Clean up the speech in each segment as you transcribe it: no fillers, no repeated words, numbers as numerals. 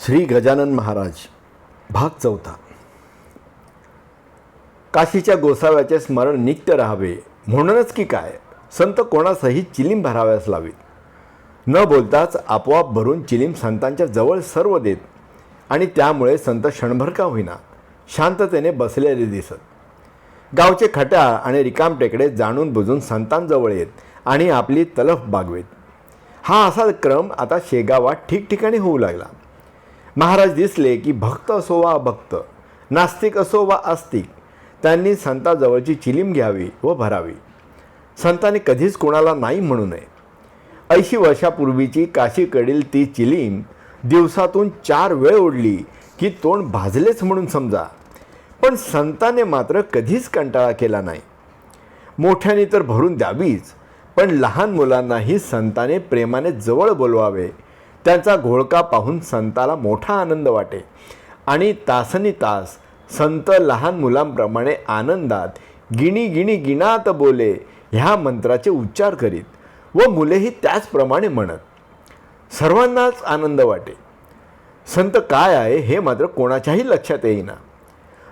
श्री गजानन महाराज भाग 4. काशीच्या गोसाव्याचे स्मरण नित्य राहावे म्हणूनच की काय संत कोणासही चिलीम भराव्यास लावीत. न बोलताच आपोआप भरून चिलीम संतांच्या जवळ सर्व देत आणि त्यामुळे संत क्षणभर का होईना शांततेने बसलेले दिसत. गावचे खट्याळ आणि रिकाम टेकडे जाणून बुजून संतांजवळ येत आणि आपली तलफ बागवेत. हा असा क्रम आता शेगावात ठिकठिकाणी होऊ लागला. महाराज दिसले की भक्त असो वा अभक्त, नास्तिक असो वा आस्तिक, त्यांनी संताजवळची चिलीम घ्यावी व भरावी. संतांनी कधीच कोणाला नाही म्हणू नये. 80 वर्षापूर्वीची काशीकडील ती चिलीम दिवसातून 4 वेळ ओढली की तोंड भाजलेच म्हणून समजा. पण संताने मात्र कधीच कंटाळा केला नाही. मोठ्याने तर भरून द्यावीच, पण लहान मुलांनाही संताने प्रेमाने जवळ बोलवावे. त्यांचा घोळका पाहून संताला मोठा आनंद वाटे आणि तासनी तास संत लहान मुलांप्रमाणे आनंदात गिणी गिणी गिणात बोले ह्या मंत्राचे उच्चार करीत व मुलेही त्याचप्रमाणे म्हणत. सर्वांनाच आनंद वाटे. संत काय आहे हे मात्र कोणाच्याही लक्षात येईना.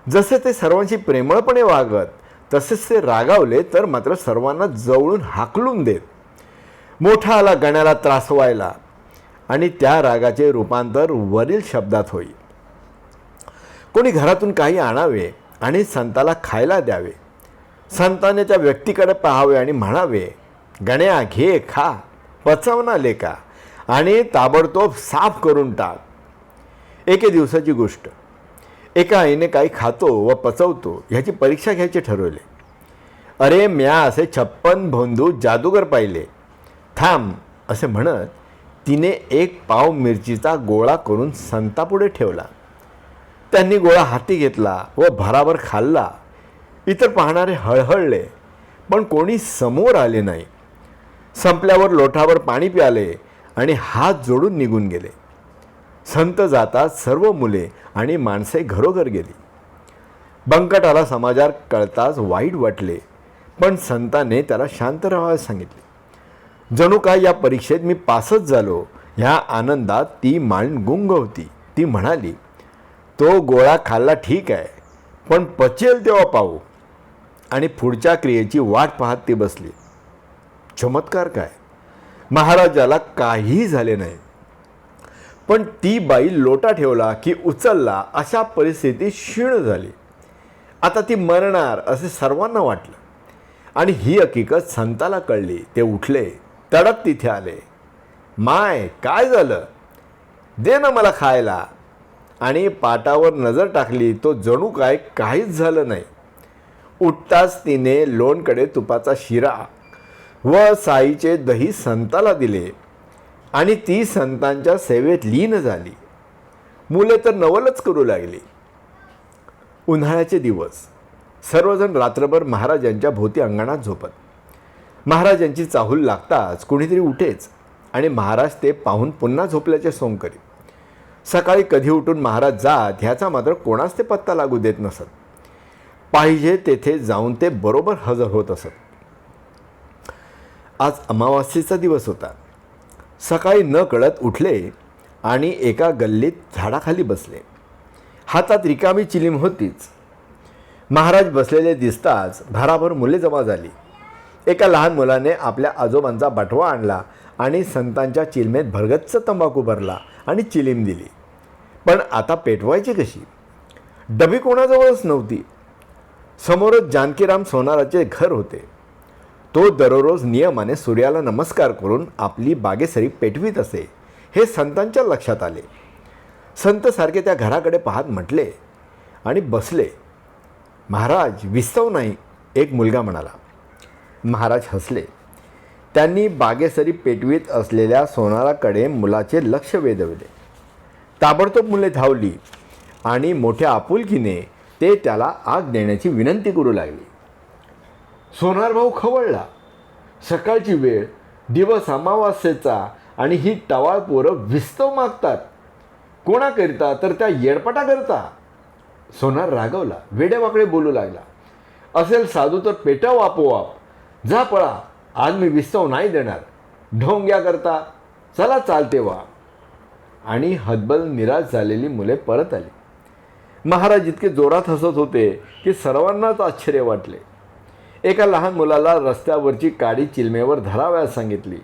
जसे ते सर्वांशी प्रेमळपणे वागत तसेच ते रागावले तर मात्र सर्वांना जवळून हाकलून देत. मोठा आला गण्याला त्रासवायला आणि त्या रागाचे रूपांतर वरील शब्दात होई. कोणी घरातून काही आणावे आणि संताला खायला द्यावे. संताने त्या व्यक्तीकडे पाहावे आणि म्हणावे, गण्या घे खा, पचवना लेका आणि ताबडतोब साफ करून टाक. एके दिवसाची गोष्ट. एका आईने काही खातो व पचवतो ह्याची परीक्षा घ्यायची ठरवले. अरे म्या असे 56 भोंदू जादूगर पाहिले. थांब असे म्हणत तिने 1 पाव मिरचीचा गोळा करून संतापुढे ठेवला. त्यांनी गोळा हाती घेतला व भराभर खाल्ला. इतर पाहणारे हळहळले, पण कोणी समोर आले नाही. संपल्यावर लोटावर पाणी प्याले आणि हात जोडून निघून गेले. संत जाताच सर्व मुले आणि माणसे घरोघर गेली. बंकटाला समाचार कळताच वाईट वाटले, पण संताने त्याला शांत राहायला सांगितले. जणू काय या परीक्षेत मी पासच झालो ह्या आनंदात ती माळीण गुंग होती. ती म्हणाली, तो गोळा खाल्ला ठीक आहे, पण पचेल तेव्हा पाहू. आणि पुढच्या क्रियेची वाट पाहत ती बसली. चमत्कार काय, महाराजाला काहीही झाले नाही. पण ती बाई लोटा ठेवला की उचलला अशा परिस्थिती क्षीण झाली. आता ती मरणार असे सर्वांना वाटलं आणि ही हकीकत संताला कळली. ते उठले, तडक तिथे आले. माय काय झालं, दे ना मला खायला. आणि पाटावर नजर टाकली तो जणू काय काहीच झालं नाही. उठताच तिने लोणकडे तुपाचा शिरा व साईचे दही संताला दिले आणि ती संतांच्या सेवेत लीन झाली. मुले तर नवलच करू लागली. उन्हाळ्याचे दिवस. सर्वजण रात्रभर महाराजांच्या भोवती अंगणात झोपत. महाराजांची चाहूल लागताच कुणीतरी उठेच आणि महाराज ते पाहून पुन्हा झोपल्याचे सोंग करीत. सकाळी कधी उठून महाराज जात ह्याचा मात्र कोणाच ते पत्ता लागू देत नसत. पाहिजे तेथे जाऊन ते बरोबर हजर होत असत. आज अमावास्येचा दिवस होता. सकाळी न कळत उठले आणि एका गल्लीत झाडाखाली बसले. हातात रिकामी चिलीम होतीच. महाराज बसलेले दिसताच भराभर मुले जमा झाली. एका लहान मुलाने आपल्या आजोबांचा बटवा आणला आणि संतांच्या चिलमेत भरगच्च तंबाखू भरला आणि चिलीम दिली. पण आता पेटवायची कशी? डबी कोणाजवळच नव्हती. समोरच जानकीराम सोनाराचे घर होते. तो दररोज नियमाने सूर्याला नमस्कार करून आपली बागेसरी पेटवीत असे हे संतांच्या लक्षात आले. संत सारखे त्या घराकडे पाहत म्हटले आणि बसले. महाराज विस्तव नाही, एक मुलगा म्हणाला. महाराज हसले. त्यांनी बागेसरी पेटवीत असलेल्या सोनाराकडे मुलाचे लक्ष वेधवले. ताबडतोब मुले धावली आणि मोठ्या आपुलकीने ते त्याला आग देण्याची विनंती करू लागली. सोनार भाऊ खवळला. सकाळची वेळ, दिवस अमावास्येचा आणि ही टवाळ पोरं विस्तव मागतात. कोणाकरिता तर त्या येडपटा करता. सोनार रागवला, वेडेवाकडे बोलू लागला. असेल साधू तर पेटाव आपोआप. जा पळा, आज मी विस्तव नाही देणार. ढोंग्या करता, चला चालते वा. आणि हतबल निराश झालेली मुले परत आली. महाराज इतके जोरात हसत होते की सर्वांनाच आश्चर्य वाटले. एका लहान मुलाला रस्त्यावरची काडी चिलमेवर धरावयास सांगितली.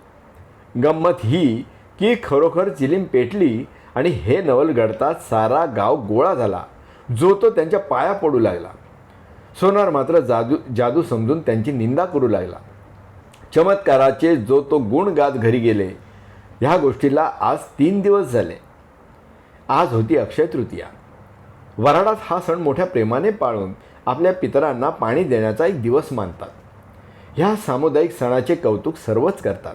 गंमत ही की खरोखर चिलीम पेटली आणि हे नवल घडताच सारा गाव गोळा झाला, जो तो त्यांच्या पाया पडू लागला. सोनार मात्र जादू समजून त्यांची निंदा करू लागला. चमत्काराचे जो तो गुण गात घरी गेले. ह्या गोष्टीला आज 3 दिवस झाले. आज होती अक्षय तृतीया. वऱ्हाडात हा सण मोठ्या प्रेमाने पाळून आपल्या पितरांना पाणी देण्याचा एक दिवस मानतात. ह्या सामुदायिक सणाचे कौतुक सर्वच करतात.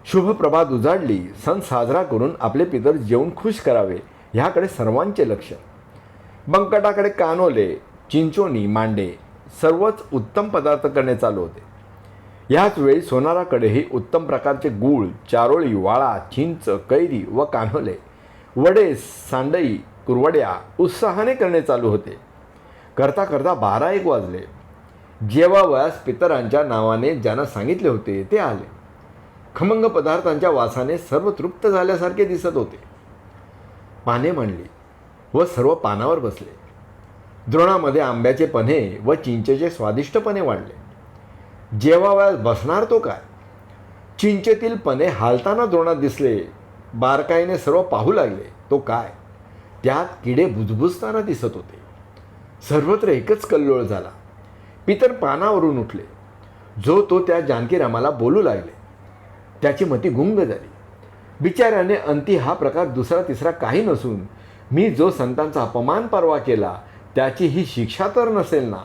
शुभ प्रभात उजाडली. सण साजरा करून आपले पितर जेवून खुश करावे ह्याकडे सर्वांचे लक्ष. बंकटाकडे कानोले, चिंचोणी, मांडे सर्वच उत्तम पदार्थ करणे चालू होते. ह्याच वेळी सोनाराकडेही उत्तम प्रकारचे गूळ, चारोळी, वाळा, चिंच, कैरी व कान्होले, वडे, सांडई, कुरवड्या उत्साहाने करणे चालू होते. करता करता 12-1 वाजले. जेवावयास पितरांच्या नावाने ज्यांना सांगितले होते ते आले. खमंग पदार्थांच्या वासाने सर्व तृप्त झाल्यासारखे दिसत होते. पाने मांडली व सर्व पानावर बसले. द्रोणामध्ये आंब्याचे पन्हे व चिंचेचे स्वादिष्ट पन्हे वाढले. जेवावयास बसणार तो काय? चिंचेतील पन्हे हालताना द्रोणात दिसले. बारकाईने सर्व पाहू लागले. तो काय? त्यात किडे बुजबुजताना दिसत होते. सर्वत्र एकच कल्लोळ झाला. पितर पानावरून उठले. जो तो त्या जानकीरामाला बोलू लागले. त्याची मती गुंग झाली. बिचाऱ्याने अंती हा प्रकार दुसरा तिसरा काही नसून मी जो संतांचा अपमान परवा केला त्याची ही शिक्षा तर नसेल ना.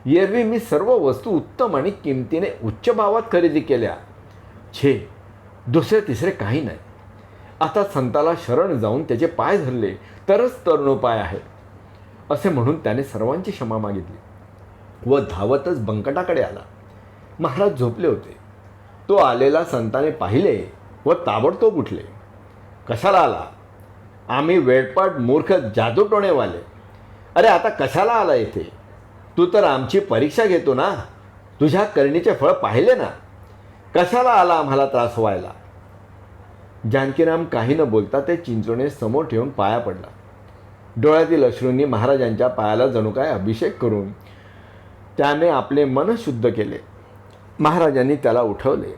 एरवी मी सर्व वस्तू उत्तम आणि किमतीने उच्च भावात खरेदी केल्या. छे, दुसरे तिसरे काही नाही. आता संताला शरण जाऊन त्याचे पाय धरले तरच तरुणोपाय आहे, असे म्हणून त्याने सर्वांची क्षमा मागितली व धावतच बंकटाकडे आला. महाराज झोपले होते. तो आलेला संताने पाहिले व ताबडतोब उठले. कशाला आला? आम्ही वेडपट मूर्ख जादूटोणेवाले. अरे आता कशाला आला येथे? तू तर आमची परीक्षा घेतो ना. तुझ्या करणीचे फळ पाहिले ना. कशाला आला आम्हाला त्रास व्हायला? जानकीराम काही न बोलता ते चिंचोणे समोर ठेवून पाया पडला. डोळ्यातील अश्रूंनी महाराजांच्या पायाला जणू काय अभिषेक करून त्याने आपले मन शुद्ध केले. महाराजांनी त्याला उठवले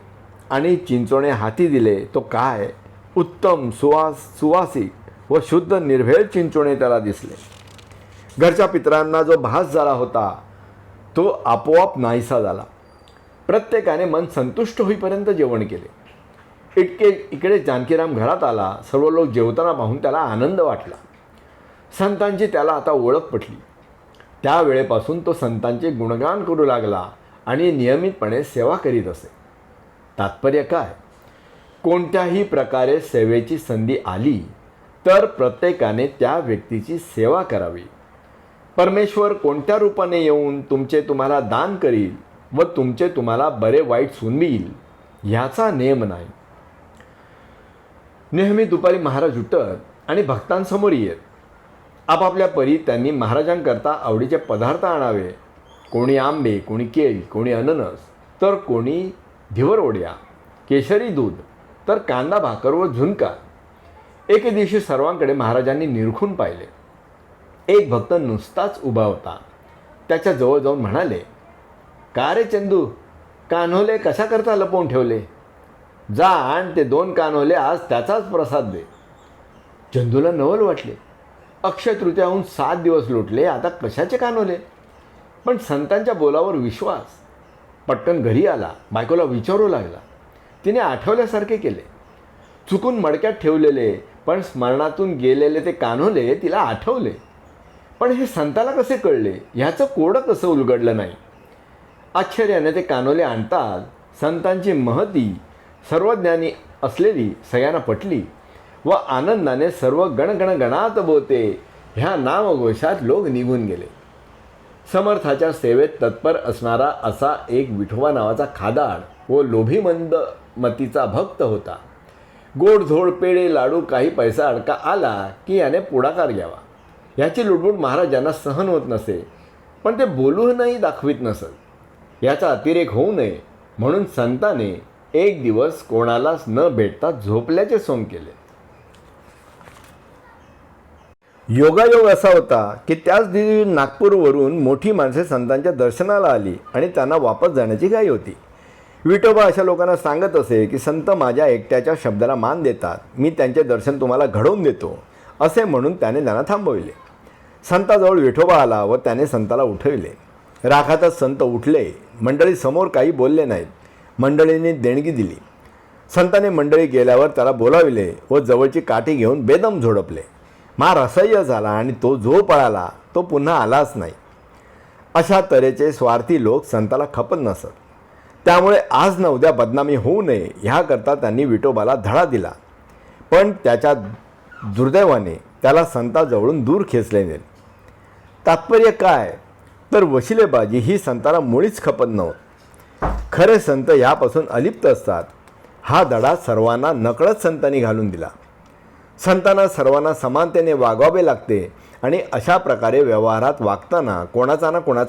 आणि चिंचोणे हाती दिले. तो काय उत्तम सुवासिक व शुद्ध निर्भेळ चिंचोणे त्याला दिसले. घरच्या पितरांना जो भास झाला होता तो आपोआप नाहीसा झाला. प्रत्येकाने मन संतुष्ट होईपर्यंत जेवण केले. इकडे जानकीराम घरात आला. सर्व लोक जेवताना पाहून त्याला आनंद वाटला. संतांची त्याला आता ओळख पटली. त्यावेळेपासून तो संतांचे गुणगान करू लागला आणि नियमितपणे सेवा करीत असे. तात्पर्य काय? कोणत्याही प्रकारे सेवेची संधी आली तर प्रत्येकाने त्या व्यक्तीची सेवा करावी. परमेश्वर कोणत्या रूपाने येऊन तुमचे तुम्हाला दान करील व तुमचे तुम्हाला बरे वाईट सुनवील ह्याचा नेम नाही. नेहमी दुपारी महाराज उठत आणि भक्तांसमोर येत. आपापल्या परी त्यांनी महाराजांकरता आवडीचे पदार्थ आणावे. कोणी आंबे, कोणी केळी, कोणी अननस, तर कोणी धिवरवड्या, केशरी दूध, तर कांदा भाकर व झुणका. एके दिवशी सर्वांकडे महाराजांनी निरखून पाहिले. एक भक्त नुसताच उभा होता. त्याच्या जवळ जाऊन म्हणाले, का रे चंदू, कान्होले कशा करता लपवून ठेवले? जा आण ते 2 कान्होले, आज त्याचाच प्रसाद दे. चंदूला नवल वाटले. अक्षय तृतीयाहून 7 दिवस लोटले, आता कशाचे कान्होले? पण संतांच्या बोलावर विश्वास. पटकन घरी आला. बायकोला विचारू लागला. तिने आठवल्यासारखे केले. चुकून मडक्यात ठेवलेले पण स्मरणातून गेलेले ते कान्होले तिला आठवले. पण हे संताला कसे कळले ह्याचं कोडं कसं उलगडलं नाही. आश्चर्याने ते कान्होले आणतात संतांची महती सर्वज्ञानी असलेली सगळ्यांना पटली व आनंदाने सर्व गणगणगणात बोते ह्या नामघोषात लोक निघून गेले. समर्थाच्या सेवेत तत्पर असणारा असा एक विठोबा नावाचा खादाड व लोभीमंद मतीचा भक्त होता. गोडधोड पेढे लाडू काही पैसा अडका आला की याने पुढाकार घ्यावा. याची लुडबुड महाराजांना सहन होत नसे, पण ते बोलूनही दाखवित नसत. याचा अतिरेक होऊ नये म्हणून संताने एक दिवस कोणालाच न भेटता झोपल्याचे सोंग केले. योगायोग असा होता की त्याच दिवशी नागपूरवरून मोठी माणसे संतांच्या दर्शनाला आली आणि त्यांना वापस जाण्याची घाई होती. विठोबा अशा लोकांना सांगत असे की संत माझ्या एकट्याच्या शब्दाला मान देतात, मी त्यांचे दर्शन तुम्हाला घडवून देतो असे म्हणून त्याने त्यांना थांबविले. संताजवळ विठोबा आला व त्याने संताला उठविले. राखातच संत उठले. मंडळी समोर काही बोलले नाहीत. मंडळींनी देणगी दिली. संताने मंडळी गेल्यावर त्याला बोलाविले व जवळची काठी घेऊन बेदम झोडपले. मार असह्य झाला आणि तो जो पळाला तो पुन्हा आलाच नाही. अशा तऱ्हेचे स्वार्थी लोक संताला खपत नसत. त्यामुळे आज न उद्या बदनामी होऊ नये ह्याकरता त्यांनी विठोबाला धडा दिला. पण त्याच्या दुर्दैवाने त्याला संताजवळून दूर खेचले नेले. तात्पर्य काय तर वशिलेबाजी ही संताला मुळीच खपत नव्हती. खरे संत यापासून अलिप्त असतात. हा धडा सर्वांना नकळत संतांनी घालून दिला. संतांना सर्वांना समानतेने वागवावे लागते आणि अशा प्रकारे व्यवहारात वागताना कोणाचा ना कोणाचा